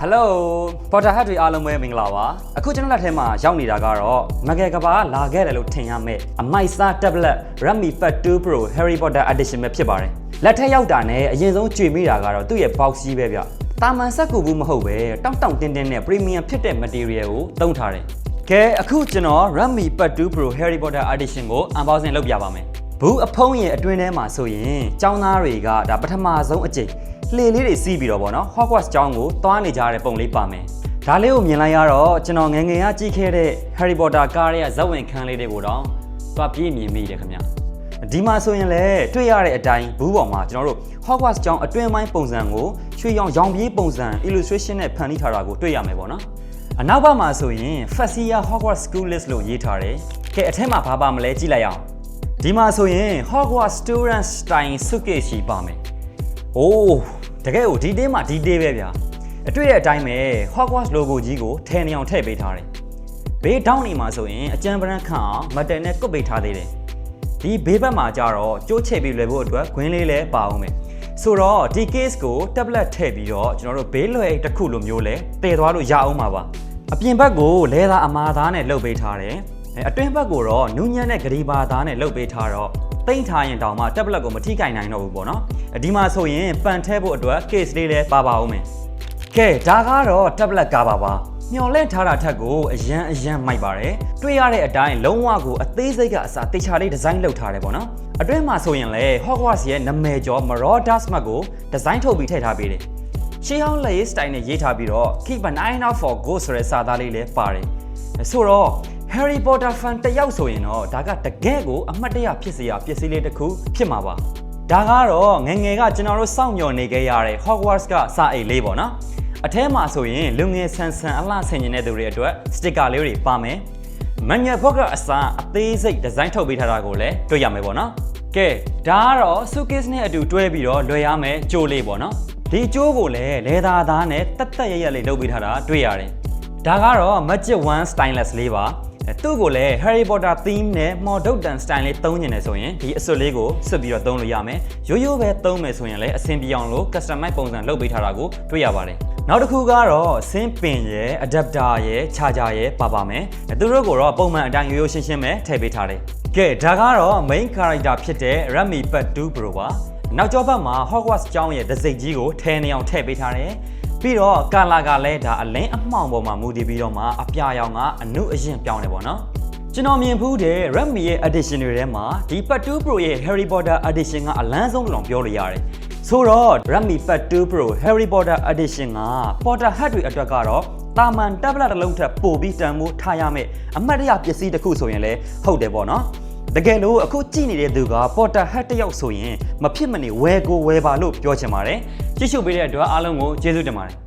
Hello ပေါ်တာဟတ်တွေအားလုံးပဲမင်္ဂလာပါအခုကျွန်တော်လက်ထဲမှာရောက်နေတာကတော့ငကယ်ကဘာလာခဲ့တယ်လို့ထင်ရမယ်အမိုက်စား tablet Redmi Pad 2 Pro Harry Potter Edition ပဲဖြစ်ပါတယ်လက်ထက်ရောက်တာနဲ့အရင်ဆုံးကြွေမိတာကတော့သူ့ရဲ့ box ကြီးပဲဗျတာမန်ဆက်ကူဘူးမဟုတ်ပဲတောင့်တောင့်တင်းတင်းနဲ့ premium ဖြစ်တဲ့ material ကိုသုံးထားတယ်ကဲအခုကျွန်တော် Redmi Pad 2 Pro Harry Potter Edition ကို unboxing လုပ်ပြပါမယ်ဘူးအဖုံးရဲ့အတွင်းထဲမှာဆိုရင်ကျောင်းသားတွေကဒါပထမဆုံးအကြိမ်လှေလေးတွေစီးပြီးတော့ဗောနော် Hogwarts ကျောင်းကိုသွားနေကြတဲ့ပုံလေးပါမယ်ဒါလေးကိုမြင်လိုက်ရတော့ကျွန်တော်ငယ်ငယ်ကကြည့်ခဲ့တဲ့ Harry Potter ကားရဲ့ဇာတ်ဝင်ခန်းလေးတွေကိုတော့သွားပြည့်မြင်မိတယ်ခင်ဗျဒီမှာဆိုရင်လည်းတွေ့ရတဲ့အတိုင်းဘူးပေါ်မှာကျွန်တော်တို့ Hogwarts ကျောင်းအတွင်းပိုင်းပုံစံကိုရွှေရောင်ရောင်ပြေးပုံစံ illustration နဲ့ဖန်တီးထားတာကိုတွေ့ရမယ်ဗောနော်အနောက်ဘက်မှာဆိုရင် First Year Hogwarts School List လို့ရေးထားတယ်ကဲအထက်မှာဘာပါမလဲကြည့်လိုက်အောင်ဒီမှာဆိုရင် Hogwarts Student Style Suitcase ရှိပါမယ်။အိုးတကယ်ကိုဒီတင်းမှာဒီတေးပဲဗျာ။အတွေ့တဲ့အတိုင်းပဲ Hogwarts logo ကြီးကိုထည့်နေအောင်ထည့်ပေးထားတယ်။ဘေးထောင်းနေမှာဆိုရင်အကျန်းပရန်ခန့်အောင်မတ်တယ်နဲ့ကုတ်ပေးထားသေးတယ်။ဒီဘေးဘက်မှာကျတော့ကျိုးချိတ်ပြီးလွယ်ဖို့အတွက်ဂွင်းလေးလည်းပါအောင်မယ်။ဆိုတော့ဒီ case ကို tablet ထည့်ပြီးတော့ကျွန်တော်တို့ဘေးလွယ်အိတ်တစ်ခုလိုမျိုးလဲတည်သွားလို့ရအောင်ပါပါ။အပြင်ဘက်ကိုလဲသားအမာသားနဲ့လှုပ်ပေးထားတယ်။အတွင်းဘက်ကိုတော့နူးညံ့တဲ့ဂရီဘာသားနဲ့လှုပ်ပေးထားတော့တိမ့်ထားရင်တောင်မှ tablet ကိုမထိခိုက်နိုင်တော့ဘူးပေါ့နော်ဒီမှာဆိုရင်ပန်ထဲဖို့အတွက် case လေးလည်းပါအောင်မယ်ကဲဒါကတော့ tablet ကားပါမျော်လင့်ထားတာထက်ကိုအရန်မိုက်ပါတယ်တွေ့ရတဲ့အတိုင်းလုံးဝကိုအသေးစိတ်ကအစားတေချာလေးဒီဇိုင်းလုပ်ထားတယ်ပေါ့နော်အတွင်းမှာဆိုရင်လည်း Hogwarts ရဲ့နာမည်ကျော် Marauders Map ကိုဒီဇိုင်းထုတ်ပြီးထည့်ထားပေးတယ်ရှေးဟောင်းလက်ရေး style နဲ့ရေးထားပြီးတော့ Keep an eye out for ghosts ဆိုတဲ့စာသားလေးလည်းပါတယ်ဆိုတော့Harry Potter fan တယောက်ဆိုရင်တော့ဒါကတကယ်ကိုအမှတ်တရဖြစ်စေရပစ္စည်းလေးတစ်ခုဖြစ်မှာပါဒါကတော့ငယ်ငယ်ကကျွန်တော်တို့စောင့်မျှော်နေခဲ့ရတဲ့ Hogwarts ကစာအိတ်လေးပေါ့နော်အထဲမှာဆိုရင်လူငယ်ဆန်အလှဆင်ကျင်တဲ့သူတွေအတွက်စတစ်ကာလေးတွေပါမယ်မန်ညက်ဘော့ကအစားအသေးစိတ်ဒီဇိုင်းထုတ်ပေးထားတာကိုလည်းတွေ့ရမယ်ပေါ့နော်ကဲဒါကတော့ suitcase နဲ့အတူတွဲပြီးတော့လွယ်ရမယ်ကြိုးလေးပေါ့နော်ဒီကြိုးကိုလည်းလေသာသားနဲ့တက်ရလေးလုပ်ပေးထားတာတွေ့ရတယ်ဒါကတော့ Magic Wand Stylus လေးပါသူ့ကိုလည်း Harry Potter theme နဲ့ Modern style လေးသုံးနေတယ်ဆိုရင်ဒီအစွပ်လေးကိုဆွတ်ပြီးတော့သုံးလို့ရမယ်ရိုးပဲသုံးမယ်ဆိုရင်လည်းအဆင်ပြေအောင်လို့ customize ပုံစံလုပ်ပေးထားတာကိုတွေ့ရပါတယ်နောက်တစ်ခုကတော့ဆင်းပင်ရဲ့ adapter ရဲ့ charger ရဲ့ပါမယ်သူတို့ကိုတော့ပုံမှန်အတိုင်းရိုးရှင်းပဲထည့်ပေးထားတယ်ကဲဒါကတော့ main character ဖြစ်တဲ့ Redmi Pad 2 Pro ပါနောက်ကျောဘက်မှာ Hogwarts ကျောင်းရဲ့တံဆိပ်ကြီးကိုထည့်နေအောင်ထည့်ပေးထားတယ်ပြီးတော့ကာလာကလည်းဒါအလင်းအမှောင်ပေါ်မှာမူတည်ပြီးတော့မှအပြာရောင်ကအနုအရင်ပြောင်းနေပေါ့နော်ကျွန်တော်မြင်ဖူးတဲ့ Redmi ရဲ့ edition တွေထဲမှာဒီ Pad 2 Pro ရဲ့ Harry Potter edition ကအလန်းဆုံးလို့ပြောလို့ရတယ်ဆိုတော့ Redmi Pad 2 Pro Harry Potter edition က Potter hat တွေအတွက်ကတော့တာမန် tablet တစ်လုံးထက်ပိုပြီးတန်ဖိုးထားရမယ်အမှတ်တရပစ္စည်းတစ်ခုဆိုရင်လည်းဟုတ်တယ်ပေါ့နော်တကယ်လို့အခုကြည့်နေတဲ့သူက Potter hat တစ်ယောက်ဆိုရင်မဖြစ်မနေဝယ်ပါလို့ပြောချင်ပါတယ်ကြည့်ရှုပေးတဲ့အတွက်အားလုံးကိုကျေးဇူးတင်ပါတယ်